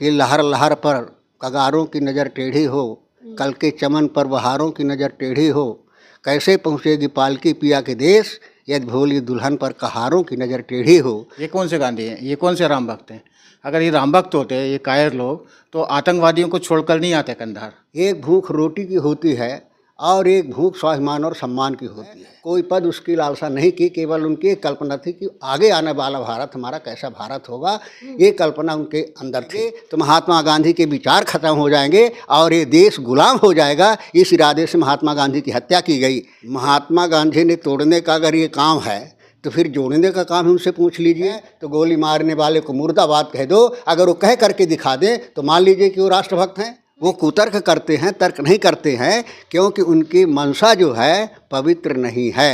कि लहर लहर पर कगारों की नज़र टेढ़ी हो, कल के चमन पर बहारों की नज़र टेढ़ी हो, कैसे पहुँचेगी पालकी पिया के देश, यदि भोली दुल्हन पर कहारों की नज़र टेढ़ी हो। ये कौन से गांधी हैं, ये कौन से राम भक्त हैं? अगर ये राम भक्त होते, ये कायर लोग, तो आतंकवादियों को छोड़कर नहीं आते कंधार। एक भूख रोटी की होती है और एक भूख स्वाभिमान और सम्मान की होती है। कोई पद उसकी लालसा नहीं की, केवल उनकी एक कल्पना थी कि आगे आने वाला भारत हमारा कैसा भारत होगा, ये कल्पना उनके अंदर थी। तो महात्मा गांधी के विचार खत्म हो जाएंगे और ये देश गुलाम हो जाएगा, इस इरादे से महात्मा गांधी की हत्या की गई। महात्मा गांधी ने तोड़ने का अगर ये काम है तो फिर जोड़ने का काम ही उनसे पूछ लीजिए। तो गोली मारने वाले को मुर्दाबाद कह दो, अगर वो कह करके दिखा दें तो मान लीजिए कि वो राष्ट्रभक्त हैं। वो कुतर्क करते हैं, तर्क नहीं करते हैं, क्योंकि उनकी मंशा जो है पवित्र नहीं है।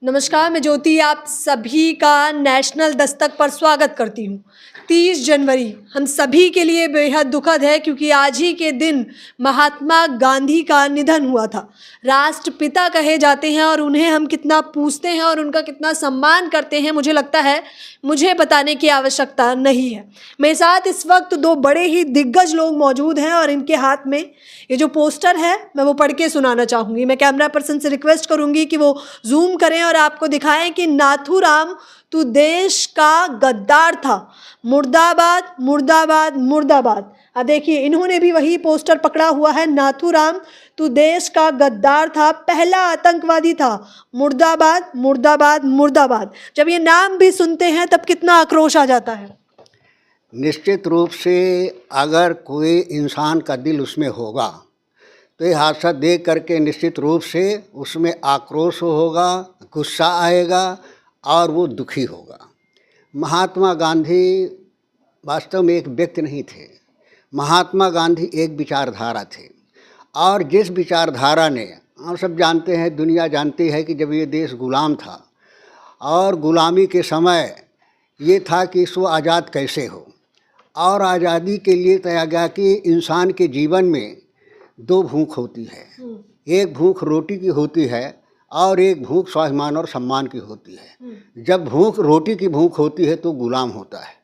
नमस्कार, मैं ज्योति आप सभी का नेशनल दस्तक पर स्वागत करती हूँ। 30 जनवरी हम सभी के लिए बेहद दुखद है, क्योंकि आज ही के दिन महात्मा गांधी का निधन हुआ था। राष्ट्रपिता कहे जाते हैं और उन्हें हम कितना पूजते हैं और उनका कितना सम्मान करते हैं, मुझे लगता है मुझे बताने की आवश्यकता नहीं है। मेरे साथ इस वक्त दो बड़े ही दिग्गज लोग मौजूद हैं और इनके हाथ में ये जो पोस्टर है मैं वो पढ़ के सुनाना चाहूँगी। मैं कैमरा पर्सन से रिक्वेस्ट करूँगी कि वो जूम करें और आपको दिखाएं कि नाथूराम तू देश का गद्दार था, मुर्दाबाद मुर्दाबाद मुर्दाबाद। अब देखिए इन्होंने भी वही पोस्टर पकड़ा हुआ है, नाथूराम तू देश का गद्दार था, पहला आतंकवादी था, मुर्दाबाद मुर्दाबाद मुर्दाबाद। जब ये नाम भी सुनते हैं तब कितना आक्रोश आ जाता है। निश्चित रूप से अगर कोई इंसान का दिल उसमें होगा तो ये हादसा देख करके निश्चित रूप से उसमें आक्रोश होगा, गुस्सा आएगा और वो दुखी होगा। महात्मा गांधी वास्तव में एक व्यक्ति नहीं थे, महात्मा गांधी एक विचारधारा थे। और जिस विचारधारा ने, हम सब जानते हैं, दुनिया जानती है कि जब ये देश गुलाम था और गुलामी के समय ये था कि इसको आज़ाद कैसे हो, और आज़ादी के लिए तय गया कि इंसान के जीवन में दो भूख होती है, एक भूख रोटी की होती है और एक भूख स्वाभिमान और सम्मान की होती है। जब भूख रोटी की भूख होती है तो गुलाम होता है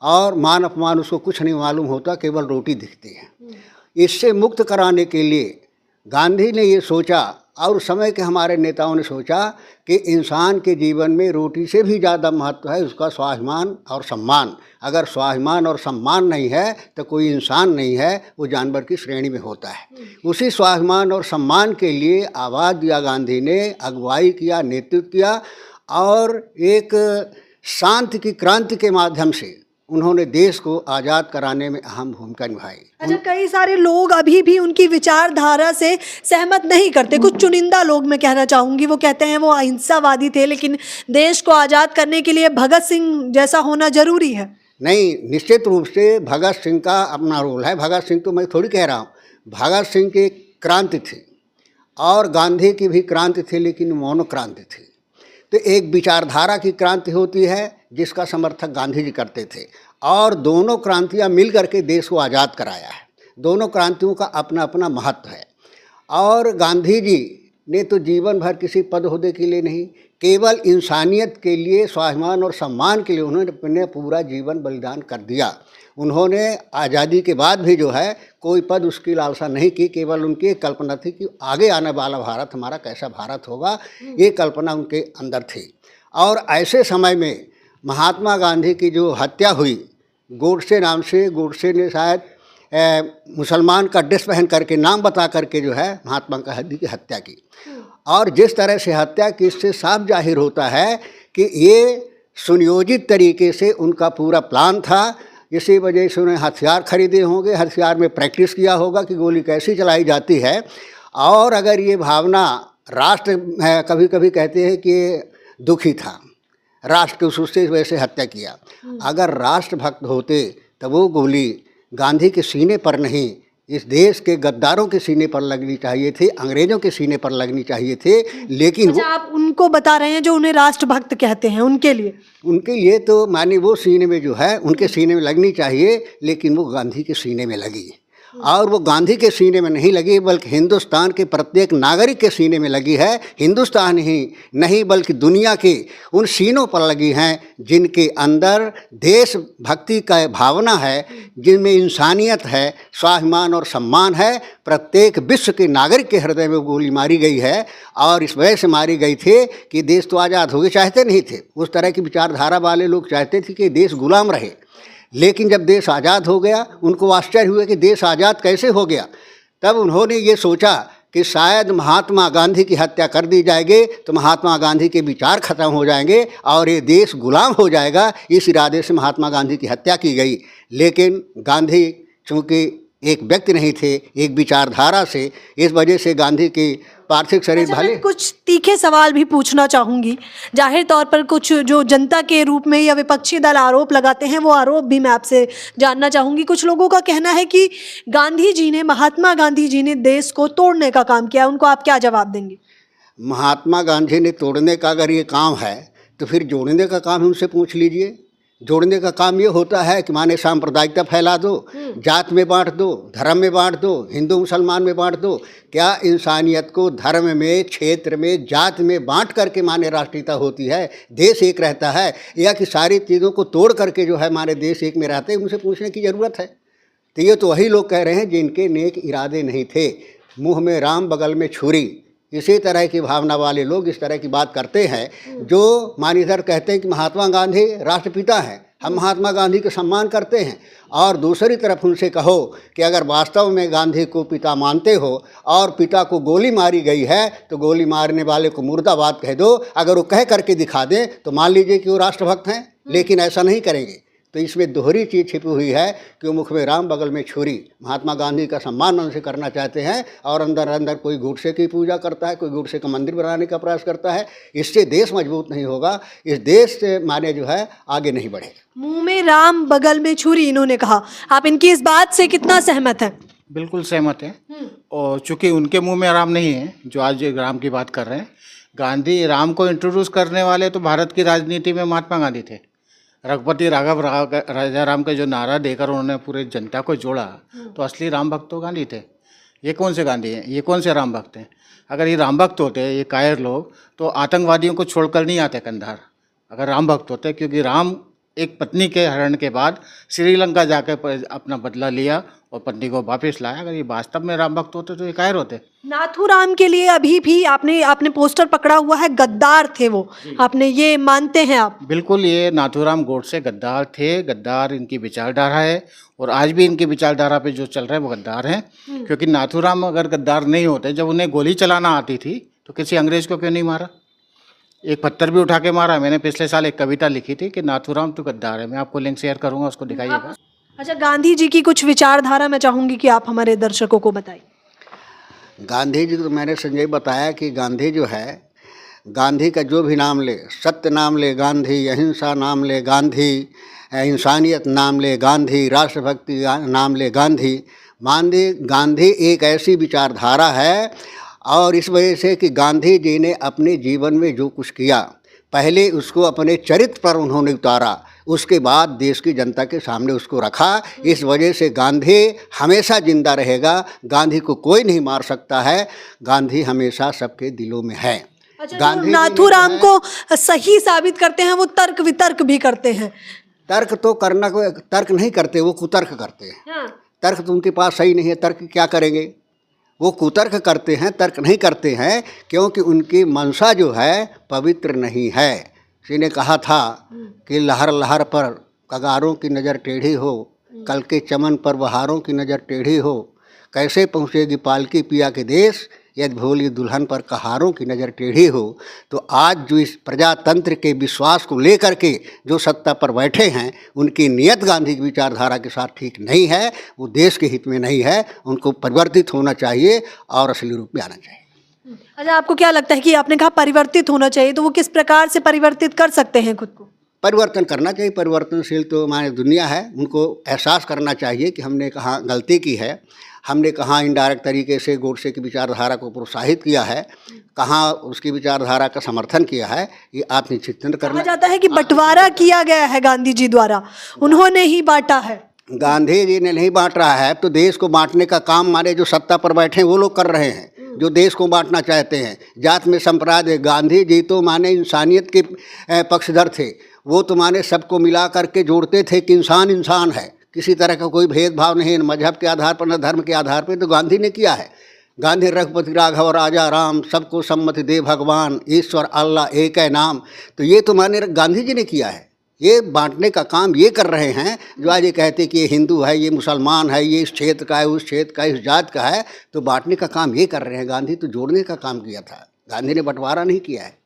और मान अपमान उसको कुछ नहीं मालूम होता, केवल रोटी दिखती है। इससे मुक्त कराने के लिए गांधी ने ये सोचा और उस समय के हमारे नेताओं ने सोचा कि इंसान के जीवन में रोटी से भी ज़्यादा महत्व है उसका स्वाभिमान और सम्मान। अगर स्वाभिमान और सम्मान नहीं है तो कोई इंसान नहीं है, वो जानवर की श्रेणी में होता है। उसी स्वाभिमान और सम्मान के लिए आवाज़ दिया गांधी ने, अगुवाई किया, नेतृत्व किया और एक शांति की क्रांति के माध्यम से उन्होंने देश को आज़ाद कराने में अहम भूमिका निभाई। अच्छा, कई सारे लोग अभी भी उनकी विचारधारा से सहमत नहीं करते। कुछ चुनिंदा लोग मैं कहना चाहूँगी, वो कहते हैं वो अहिंसावादी थे, लेकिन देश को आज़ाद करने के लिए भगत सिंह जैसा होना जरूरी है। नहीं, निश्चित रूप से भगत सिंह का अपना रोल है। भगत सिंह तो मैं थोड़ी कह रहा हूँ, भगत सिंह की क्रांति थी और गांधी की भी क्रांति थी, लेकिन मौन क्रांति थी। तो एक विचारधारा की क्रांति होती है जिसका समर्थक गांधी जी करते थे, और दोनों क्रांतियां मिल करके देश को आज़ाद कराया है। दोनों क्रांतियों का अपना अपना महत्व है। और गांधी जी ने तो जीवन भर किसी पद ओहदे के लिए नहीं, केवल इंसानियत के लिए, स्वाभिमान और सम्मान के लिए उन्होंने अपने पूरा जीवन बलिदान कर दिया। उन्होंने आज़ादी के बाद भी जो है कोई पद उसकी लालसा नहीं की, केवल उनकी एक कल्पना थी कि आगे आने वाला भारत हमारा कैसा भारत होगा, ये कल्पना उनके अंदर थी। और ऐसे समय में महात्मा गांधी की जो हत्या हुई गोडसे नाम से, गोडसे ने शायद मुसलमान का ड्रेस पहन करके, नाम बता करके जो है महात्मा गांधी की हत्या की। और जिस तरह से हत्या की, इससे साफ जाहिर होता है कि ये सुनियोजित तरीके से उनका पूरा प्लान था। इसी वजह से उन्हें हथियार खरीदे होंगे, हथियार में प्रैक्टिस किया होगा कि गोली कैसी चलाई जाती है। और अगर ये भावना राष्ट्र, कभी कभी कहते हैं कि दुखी था, राष्ट्र के उससे वैसे हत्या किया। अगर राष्ट्रभक्त होते तो वो गोली गांधी के सीने पर नहीं, इस देश के गद्दारों के सीने पर लगनी चाहिए थी, अंग्रेजों के सीने पर लगनी चाहिए थे। लेकिन अच्छा, आप उनको बता रहे हैं जो उन्हें राष्ट्रभक्त कहते हैं, उनके लिए तो माने वो सीने में जो है उनके सीने में लगनी चाहिए, लेकिन वो गांधी के सीने में लगी। और वो गांधी के सीने में नहीं लगी बल्कि हिंदुस्तान के प्रत्येक नागरिक के सीने में लगी है। हिंदुस्तान ही नहीं बल्कि दुनिया के उन सीनों पर लगी हैं जिनके अंदर देशभक्ति का भावना है, जिनमें इंसानियत है, स्वाभिमान और सम्मान है। प्रत्येक विश्व के नागरिक के हृदय में गोली मारी गई है और इस वजह से मारी गई थी कि देश तो आज़ाद हो गए, चाहते नहीं थे। उस तरह की विचारधारा वाले लोग चाहते थे कि देश गुलाम रहे, लेकिन जब देश आज़ाद हो गया उनको आश्चर्य हुआ कि देश आज़ाद कैसे हो गया। तब उन्होंने ये सोचा कि शायद महात्मा गांधी की हत्या कर दी जाएगी तो महात्मा गांधी के विचार खत्म हो जाएंगे और ये देश गुलाम हो जाएगा। इस इरादे से महात्मा गांधी की हत्या की गई। लेकिन गांधी चूँकि एक व्यक्ति नहीं थे, एक विचारधारा से, इस वजह से गांधी की पार्थिव शरीर भले। कुछ तीखे सवाल भी पूछना चाहूँगी। जाहिर तौर पर कुछ जो जनता के रूप में या विपक्षी दल आरोप लगाते हैं वो आरोप भी मैं आपसे जानना चाहूँगी। कुछ लोगों का कहना है कि गांधी जी ने, महात्मा गांधी जी ने देश को तोड़ने का काम किया। उनको आप क्या जवाब देंगे? महात्मा गांधी ने तोड़ने का अगर ये काम है तो फिर जोड़ने का काम उनसे पूछ लीजिए। जोड़ने का काम ये होता है कि माने सांप्रदायिकता फैला दो, जात में बांट दो, धर्म में बांट दो, हिंदू मुसलमान में बांट दो। क्या इंसानियत को धर्म में, क्षेत्र में, जात में बांट करके माने राष्ट्रीयता होती है, देश एक रहता है? या कि सारी चीज़ों को तोड़ करके जो है माने देश एक में रहते हैं? उनसे पूछने की ज़रूरत है। तो ये तो वही लोग कह रहे हैं जिनके नेक इरादे नहीं थे। मुँह में राम बगल में छुरी, इसी तरह की भावना वाले लोग इस तरह की बात करते हैं। जो मानीधर कहते हैं कि महात्मा गांधी राष्ट्रपिता हैं, हम महात्मा गांधी का सम्मान करते हैं, और दूसरी तरफ उनसे कहो कि अगर वास्तव में गांधी को पिता मानते हो और पिता को गोली मारी गई है तो गोली मारने वाले को मुर्दाबाद कह दो। अगर वो कह करके दिखा दें तो मान लीजिए कि वो राष्ट्रभक्त हैं, लेकिन ऐसा नहीं करेंगे। तो इसमें दोहरी चीज़ छिपी हुई है कि वो मुख में राम बगल में छुरी। महात्मा गांधी का सम्मान उनसे करना चाहते हैं और अंदर अंदर कोई गोडसे की पूजा करता है, कोई गोडसे का मंदिर बनाने का प्रयास करता है। इससे देश मजबूत नहीं होगा, इस देश से माने जो है आगे नहीं बढ़ेगा। मुंह में राम बगल में छुरी, इन्होंने कहा। आप इनकी इस बात से कितना सहमत हैं? बिल्कुल सहमत हैं। और चूंकि उनके मुंह में राम नहीं है, जो आज राम की बात कर रहे हैं, गांधी राम को इंट्रोड्यूस करने वाले तो भारत की राजनीति में महात्मा गांधी थे। रघुपति राघव राजा राम का जो नारा देकर उन्होंने पूरे जनता को जोड़ा, तो असली राम भक्त तो गांधी थे। ये कौन से गांधी हैं? ये कौन से राम भक्त हैं? अगर ये राम भक्त होते, ये कायर लोग, तो आतंकवादियों को छोड़कर नहीं आते कंधार। अगर राम भक्त होते, क्योंकि राम एक पत्नी के हरण के बाद श्रीलंका जाकर अपना बदला लिया और पत्नी को वापस लाया। अगर ये वास्तव में राम भक्त होते तो ये कायर होते। नाथूराम के लिए अभी भी आपने पोस्टर पकड़ा हुआ है, गद्दार थे वो, आपने ये मानते हैं आप? बिल्कुल, ये नाथूराम गोडसे गद्दार थे। गद्दार इनकी विचारधारा है और आज भी इनकी विचारधारा पे जो चल रहा है वो गद्दार हैं। क्योंकि नाथूराम अगर गद्दार नहीं होते, जब उन्हें गोली चलाना आती थी तो किसी अंग्रेज को क्यों नहीं मारा? एक पत्थर भी उठा के मारा। मैंने पिछले साल एक कविता लिखी थी कि नाथूराम तो गद्दार है। मैं आपको लिंक शेयर करूंगा, उसको दिखाइएगा। अच्छा, गांधी जी की कुछ विचारधारा मैं चाहूँगी कि आप हमारे दर्शकों को बताइए। गांधी जी तो मैंने संजय बताया कि गांधी जो है, गांधी का जो भी नाम ले, सत्य नाम ले गांधी, अहिंसा नाम ले गांधी, इंसानियत नाम ले गांधी, राष्ट्रभक्ति नाम ले गांधी। गांधी एक ऐसी विचारधारा है, और इस वजह से कि गांधी जी ने अपने जीवन में जो कुछ किया, पहले उसको अपने चरित्र पर उन्होंने उतारा, उसके बाद देश की जनता के सामने उसको रखा। इस वजह से गांधी हमेशा जिंदा रहेगा। गांधी को कोई नहीं मार सकता है। गांधी हमेशा सबके दिलों में है। अच्छा, गांधी नाथूराम को सही साबित करते हैं, वो तर्क वितर्क भी करते हैं। तर्क तो करना, कोई तर्क नहीं करते, वो कुतर्क करते हैं। हाँ। तर्क तो उनके पास सही नहीं है, तर्क क्या करेंगे? वो कुतर्क करते हैं, तर्क नहीं करते हैं, क्योंकि उनकी मंशा जो है पवित्र नहीं है। किसी ने कहा था कि लहर लहर पर कगारों की नज़र टेढ़ी हो, कल के चमन पर बहारों की नज़र टेढ़ी हो, कैसे पहुँचेगी पालकी पिया के देश, यदि भोली दुल्हन पर कहारों की नज़र टेढ़ी हो। तो आज जो इस प्रजातंत्र के विश्वास को लेकर के जो सत्ता पर बैठे हैं, उनकी नियत गांधी की विचारधारा के साथ ठीक नहीं है, वो देश के हित में नहीं है। उनको परिवर्तित होना चाहिए और असली रूप में आना चाहिए। अच्छा, आपको क्या लगता है कि आपने कहा परिवर्तित होना चाहिए, तो वो किस प्रकार से परिवर्तित कर सकते हैं खुद को? परिवर्तन करना चाहिए। परिवर्तनशील तो हमारी दुनिया है, उनको एहसास करना चाहिए कि हमने कहाँ गलती की है, हमने कहाँ इनडायरेक्ट तरीके से गोडसे की विचारधारा को प्रोत्साहित किया है, कहाँ उसकी विचारधारा का समर्थन किया है। ये आत्मचिंतन करना। कहा जाता है कि बंटवारा किया गया है गांधी जी द्वारा, उन्होंने ही बांटा है। गांधी जी ने नहीं बांट रहा है तो देश को बांटने का काम माने जो सत्ता पर बैठे हैं वो लोग कर रहे हैं, जो देश को बांटना चाहते हैं। जात में संप्रदाय, गांधी जी तो माने इंसानियत के पक्षधर थे। वो तो माने सबको मिला करके जोड़ते थे कि इंसान इंसान है, किसी तरह का कोई भेदभाव नहीं, न मजहब के आधार पर न धर्म के आधार पर। तो गांधी ने किया है। गांधी रघुपति राघव राजा राम, सबको सम्मति दे भगवान, ईश्वर अल्लाह एक है नाम। तो ये तो माने गांधी जी ने किया है। ये बांटने का काम ये कर रहे हैं जो आज ये कहते कि ये हिंदू है, ये मुसलमान है, ये इस क्षेत्र का है, उस क्षेत्र का, इस जात का है। तो बांटने का काम ये कर रहे हैं। गांधी तो जोड़ने का काम किया था, गांधी ने बंटवारा नहीं किया है।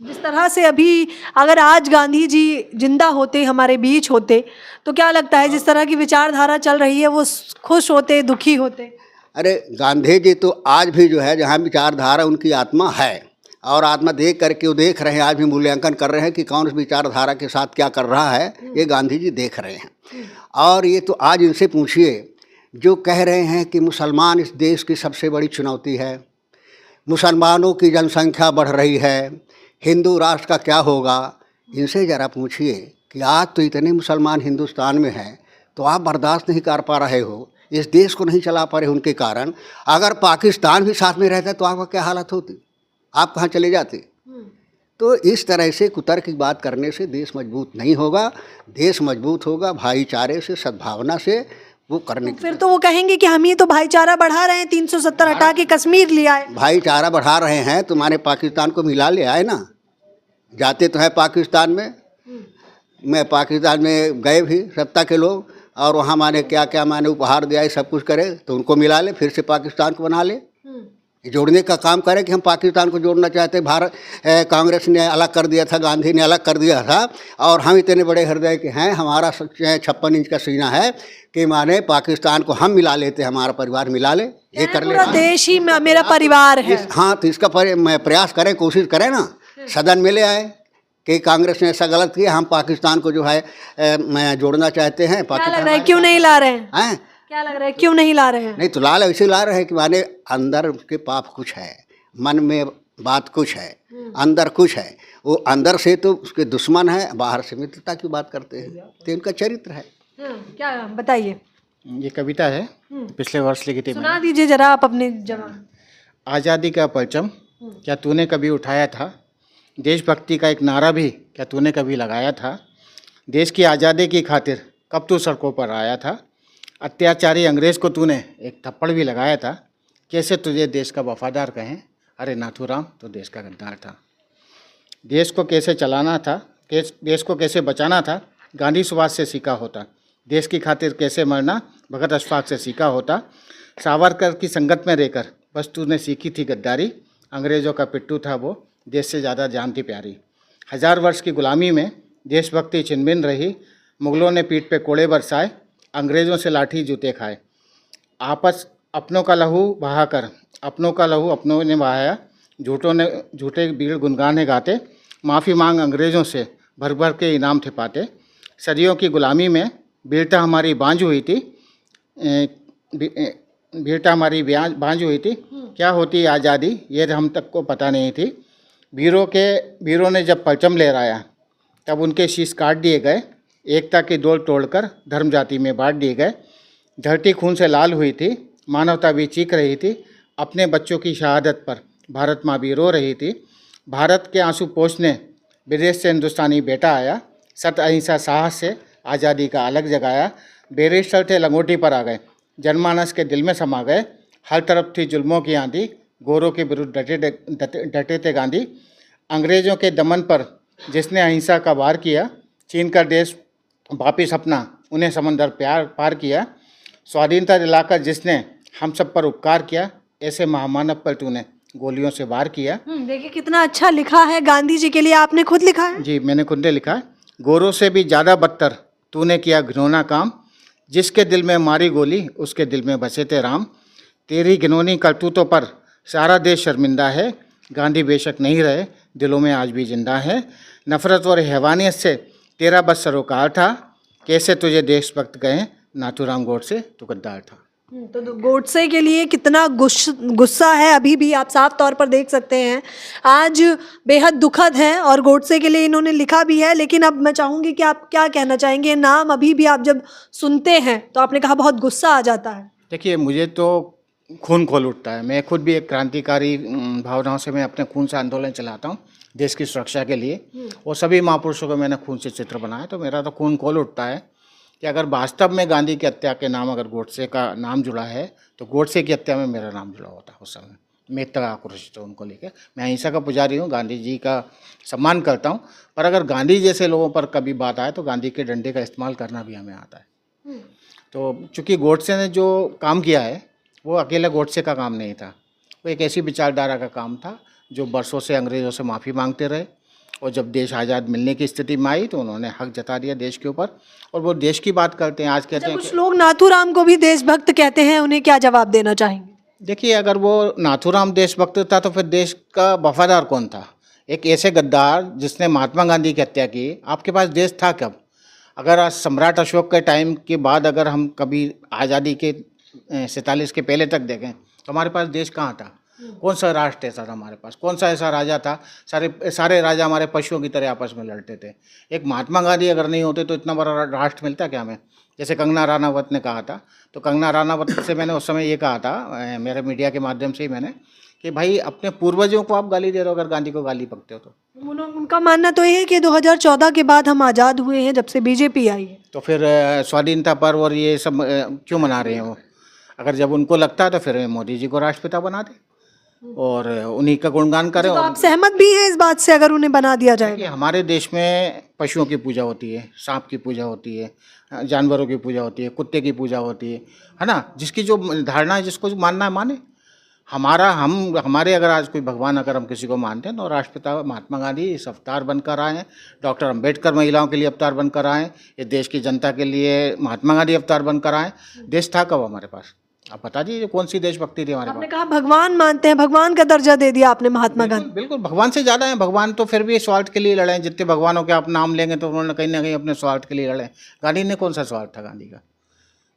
जिस तरह से अभी अगर आज गांधी जी जिंदा होते, हमारे बीच होते, तो क्या लगता है जिस तरह की विचारधारा चल रही है वो खुश होते, दुखी होते? अरे गांधी जी तो आज भी जो है जहाँ विचारधारा उनकी आत्मा है, और आत्मा देख करके वो देख रहे हैं, आज भी मूल्यांकन कर रहे हैं कि कौन उस विचारधारा के साथ क्या कर रहा है, ये गांधी जी देख रहे हैं। और ये तो आज इनसे पूछिए जो कह रहे हैं कि मुसलमान इस देश की सबसे बड़ी चुनौती है, मुसलमानों की जनसंख्या बढ़ रही है, हिंदू राष्ट्र का क्या होगा। इनसे ज़रा पूछिए कि आज तो इतने मुसलमान हिंदुस्तान में हैं, तो आप बर्दाश्त नहीं कर पा रहे हो, इस देश को नहीं चला पा रहे उनके कारण। अगर पाकिस्तान भी साथ में रहता तो आपका क्या हालत होती, आप कहाँ चले जाते। तो इस तरह से कुतर्क की बात करने से देश मजबूत नहीं होगा। देश मजबूत होगा भाईचारे से, सद्भावना से वो करने फिर तो वो कहेंगे कि हम ही तो भाईचारा बढ़ा रहे हैं, 370 हटा के कश्मीर लिया है। भाईचारा बढ़ा रहे हैं तो माने पाकिस्तान को मिला ले आए ना। जाते तो है पाकिस्तान में, मैं पाकिस्तान में गए भी सत्ता के लोग, और वहाँ माने क्या क्या माने उपहार दिया, सब कुछ करे, तो उनको मिला ले, फिर से पाकिस्तान को बना ले। जोड़ने का काम करें कि हम पाकिस्तान को जोड़ना चाहते हैं। भारत कांग्रेस ने अलग कर दिया था, गांधी ने अलग कर दिया था, और हम इतने बड़े हृदय के हैं, हमारा 56 इंच का सीना है कि माने पाकिस्तान को हम मिला लेते, हमारा परिवार मिला ले, ये कर ले। पूरा देश ही मेरा परिवार है। हाँ, तो इसका प्रयास करें, कोशिश करें ना, सदन में ले आए कि कांग्रेस ने ऐसा गलत किया, हम पाकिस्तान को जो है जोड़ना चाहते हैं। क्या लग रहा है क्यों नहीं ला रहे हैं? क्या लग रहा है क्यों नहीं ला रहे हैं? नहीं तो लाल ऐसे ला रहे हैं कि माने अंदर उसके पाप कुछ है, मन में बात कुछ है, अंदर कुछ है। वो अंदर से तो उसके दुश्मन है, बाहर से मित्रता की बात करते हैं। तो इनका चरित्र है। क्या बताइए? ये कविता है, पिछले वर्ष लिखी थी। सुना दीजिए जरा आप अपने जवान। आज़ादी का परचम क्या तूने कभी उठाया था, देशभक्ति का एक नारा भी क्या तूने कभी लगाया था, देश की आज़ादी की खातिर कब तू सड़कों पर आया था, अत्याचारी अंग्रेज़ को तूने एक थप्पड़ भी लगाया था, कैसे तुझे देश का वफादार कहें, अरे नाथूराम तो देश का गद्दार था। देश को कैसे चलाना था, देश को कैसे बचाना था, गांधी सुभाष से सीखा होता, देश की खातिर कैसे मरना भगत अशफाक से सीखा होता, सावरकर की संगत में रहकर बस तूने सीखी थी गद्दारी, अंग्रेज़ों का पिट्ठू था वो, देश से ज़्यादा जान थी प्यारी। 1000 वर्ष की गुलामी में देशभक्ति छिनभिन रही, मुग़लों ने पीठ पे कोड़े बरसाए, अंग्रेज़ों से लाठी जूते खाए, आपस अपनों का लहू बहाकर अपनों का लहू अपनों ने बहाया, झूठे बीड़ गुनगाने गाते, माफ़ी मांग अंग्रेज़ों से भर भर के इनाम थे पाते। सदियों की गुलामी में बीरता हमारी बांझ हुई थी, बीरता हमारी बांझ हुई थी, क्या होती आज़ादी ये हम तक को पता नहीं थी। वीरों ने जब परचम लहराया तब उनके शीश काट दिए गए, एकता की डोर तोड़कर धर्म जाति में बांट दिए गए। धरती खून से लाल हुई थी, मानवता भी चीख रही थी, अपने बच्चों की शहादत पर भारत माँ भी रो रही थी। भारत के आंसू पोंछने विदेश से हिंदुस्तानी बेटा आया, सत्य अहिंसा साहस से आज़ादी का अलग जगाया। बैरिस्टर थे लंगोटी पर आ गए, जनमानस के दिल में समा गए, हर तरफ थी जुल्मों की आंधी, गोरों के विरुद्ध डटे थे गांधी। अंग्रेज़ों के दमन पर जिसने अहिंसा का वार किया, चीन का देश वापिस अपना उन्हें समंदर पार किया, स्वाधीनता दिलाकर जिसने हम सब पर उपकार किया, ऐसे महामानव पर तूने गोलियों से वार किया। देखिए कितना अच्छा लिखा है गांधी जी के लिए, आपने खुद लिखा है? जी मैंने खुद ने लिखा है। गोरों से भी ज़्यादा बदतर तूने किया घिनौना काम, जिसके दिल में मारी गोली उसके दिल में बसे थे राम। तेरी घिनौनी करतूतों पर सारा देश शर्मिंदा है, गांधी बेशक नहीं रहे दिलों में आज भी जिंदा है। नफ़रत और हैवानियत से तेरा बस सरोकार था, कैसे तुझे देशभक्त कहें, नाथूराम गोडसे तो गद्दार था। तो गोडसे के लिए कितना गुस्सा है अभी भी आप साफ तौर पर देख सकते हैं। आज बेहद दुखद है और गोडसे के लिए इन्होंने लिखा भी है। लेकिन अब मैं चाहूँगी कि आप क्या कहना चाहेंगे, नाम अभी भी आप जब सुनते हैं तो आपने कहा बहुत गुस्सा आ जाता है। देखिए, मुझे तो खून खोल उठता है। मैं खुद भी एक क्रांतिकारी भावनाओं से मैं अपने खून से आंदोलन चलाता हूँ देश की सुरक्षा के लिए, और सभी महापुरुषों को मैंने खून से चित्र बनाया, तो मेरा तो खून खोल उठता है कि अगर वास्तव में गांधी की हत्या के नाम अगर गोडसे का नाम जुड़ा है तो गोडसे की हत्या में मेरा नाम जुड़ा होता उस समय। मैं इतना आक्रोशित हूँ उनको लेकर। मैं अहिंसा का पुजारी हूँ, गांधी जी का सम्मान करता हूँ, पर अगर गांधी जैसे लोगों पर कभी बात आए तो गांधी के डंडे का इस्तेमाल करना भी हमें आता है। तो चूँकि गोडसे ने जो काम किया है वो अकेला गोडसे का काम नहीं था, वो एक ऐसी विचारधारा का काम था जो बरसों से अंग्रेज़ों से माफ़ी मांगते रहे, और जब देश आज़ाद मिलने की स्थिति में आई तो उन्होंने हक जता दिया देश के ऊपर, और वो देश की बात करते हैं। आज कहते हैं कुछ लोग नाथूराम को भी देशभक्त कहते हैं, उन्हें क्या जवाब देना चाहेंगे? देखिए, अगर वो नाथूराम देशभक्त था तो फिर देश का वफादार कौन था? एक ऐसे गद्दार जिसने महात्मा गांधी की हत्या की, आपके पास देश था कब? अगर आज सम्राट अशोक के टाइम के बाद अगर हम कभी आज़ादी के 47 के पहले तक देखें तो हमारे पास देश कहाँ था? कौन सा राष्ट्र ऐसा था हमारे पास? कौन सा ऐसा राजा था? सारे राजा हमारे पशुओं की तरह आपस में लड़ते थे। एक महात्मा गांधी अगर नहीं होते तो इतना बड़ा राष्ट्र मिलता क्या हमें? जैसे कंगना राणावत ने कहा था, तो कंगना राणावत से मैंने उस समय ये कहा था, मेरे मीडिया के माध्यम से ही मैंने, कि भाई अपने पूर्वजों को आप गाली दे रहे हो अगर गांधी को गाली बकते हो तो। उनका मानना तो ये है कि 2014 के बाद हम आज़ाद हुए हैं जब से बीजेपी आई है, तो फिर स्वाधीनता पर्व और ये सब क्यों मना रहे हैं वो? अगर जब उनको लगता है तो फिर मोदी जी को राष्ट्रपिता बना दे और उन्हीं का गुणगान करें। तो आप सहमत भी हैं इस बात से अगर उन्हें बना दिया जाए? हमारे देश में पशुओं की पूजा होती है, सांप की पूजा होती है, जानवरों की पूजा होती है, कुत्ते की पूजा होती है ना? जिसकी जो धारणा है, जिसको मानना है माने। हमारे अगर आज कोई भगवान अगर हम किसी को मानते हैं तो राष्ट्रपिता महात्मा गांधी इस अवतार बनकर आए हैं, डॉक्टर अंबेडकर महिलाओं के लिए अवतार बनकर आए, ये देश की जनता के लिए महात्मा गांधी अवतार बनकर आए। देश था कब हमारे पास? आप बता दीजिए कौन सी देशभक्ति थी हमारे पास? आपने कहा भगवान मानते हैं, भगवान का दर्जा दे दिया आपने महात्मा गांधी। बिल्कुल भगवान से ज़्यादा है। भगवान तो फिर भी स्वार्थ के लिए लड़े हैं। जितने भगवानों के आप नाम लेंगे तो उन्होंने कहीं ना कहीं अपने स्वार्थ के लिए लड़े। गांधी ने कौन सा स्वार्थ था गांधी का?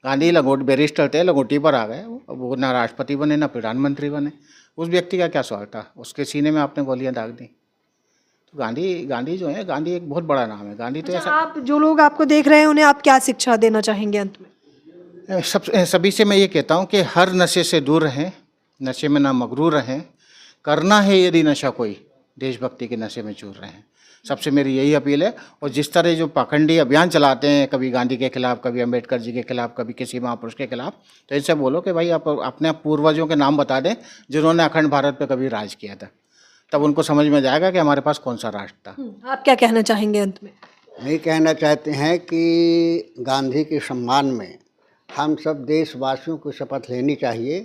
गांधी बैरिस्टर थे, लंगोटी पर आ गए, वो ना राष्ट्रपति बने ना प्रधानमंत्री बने। उस व्यक्ति का क्या स्वार्थ था? उसके सीने में आपने गोलियां दाग दी। तो गांधी जो है, गांधी एक बहुत बड़ा नाम है। गांधी तो ऐसा, आप जो लोग आपको देख रहे हैं उन्हें आप क्या शिक्षा देना चाहेंगे अंत में? सभी से मैं ये कहता हूँ कि हर नशे से दूर रहें, नशे में ना मगरूर रहें। करना है यदि नशा कोई, देशभक्ति के नशे में चूर रहे हैं। सबसे मेरी यही अपील है। और जिस तरह जो पाखंडी अभियान चलाते हैं, कभी गांधी के खिलाफ, कभी अंबेडकर जी के खिलाफ, कभी किसी महापुरुष के खिलाफ, तो इनसे बोलो कि भाई आप अपने पूर्वजों के नाम बता दें जिन्होंने अखंड भारत पे कभी राज किया था, तब उनको समझ में जाएगा कि हमारे पास कौन सा राष्ट्र था। आप क्या कहना चाहेंगे अंत में? नहीं, कहना चाहते हैं कि गांधी के सम्मान में हम सब देशवासियों को शपथ लेनी चाहिए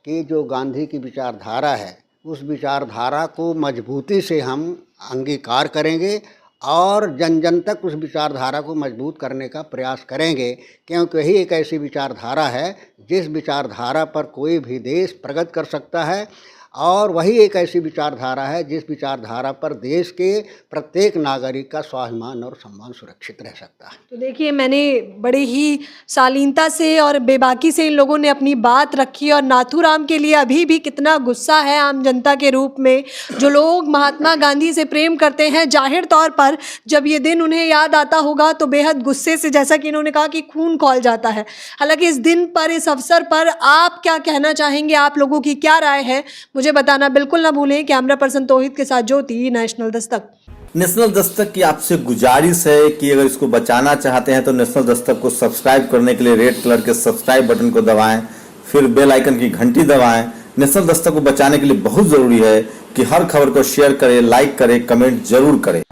कि जो गांधी की विचारधारा है उस विचारधारा को मजबूती से हम अंगीकार करेंगे और जन जन तक उस विचारधारा को मजबूत करने का प्रयास करेंगे, क्योंकि यही एक ऐसी विचारधारा है जिस विचारधारा पर कोई भी देश प्रगति कर सकता है, और वही एक ऐसी विचारधारा है जिस विचारधारा पर देश के प्रत्येक नागरिक का स्वाभिमान और सम्मान सुरक्षित रह सकता है। तो देखिए, मैंने बड़े ही शालीनता से और बेबाकी से इन लोगों ने अपनी बात रखी, और नाथूराम के लिए अभी भी कितना गुस्सा है आम जनता के रूप में। जो लोग महात्मा गांधी से प्रेम करते हैं, जाहिर तौर पर जब ये दिन उन्हें याद आता होगा तो बेहद गुस्से से, जैसा कि इन्होंने कहा, कि खून खौल जाता है। हालांकि इस दिन पर, इस अवसर पर आप क्या कहना चाहेंगे? आप लोगों की क्या राय है मुझे बताना बिल्कुल ना भूलें। कैमरा पर्सन तौहीद के साथ ज्योति, नेशनल दस्तक। नेशनल दस्तक की आपसे गुजारिश है कि अगर इसको बचाना चाहते हैं तो नेशनल दस्तक को सब्सक्राइब करने के लिए रेड कलर के सब्सक्राइब बटन को दबाएं, फिर बेल आइकन की घंटी दबाएं। नेशनल दस्तक को बचाने के लिए बहुत जरूरी है कि हर खबर को शेयर करें, लाइक करें, कमेंट जरूर करें।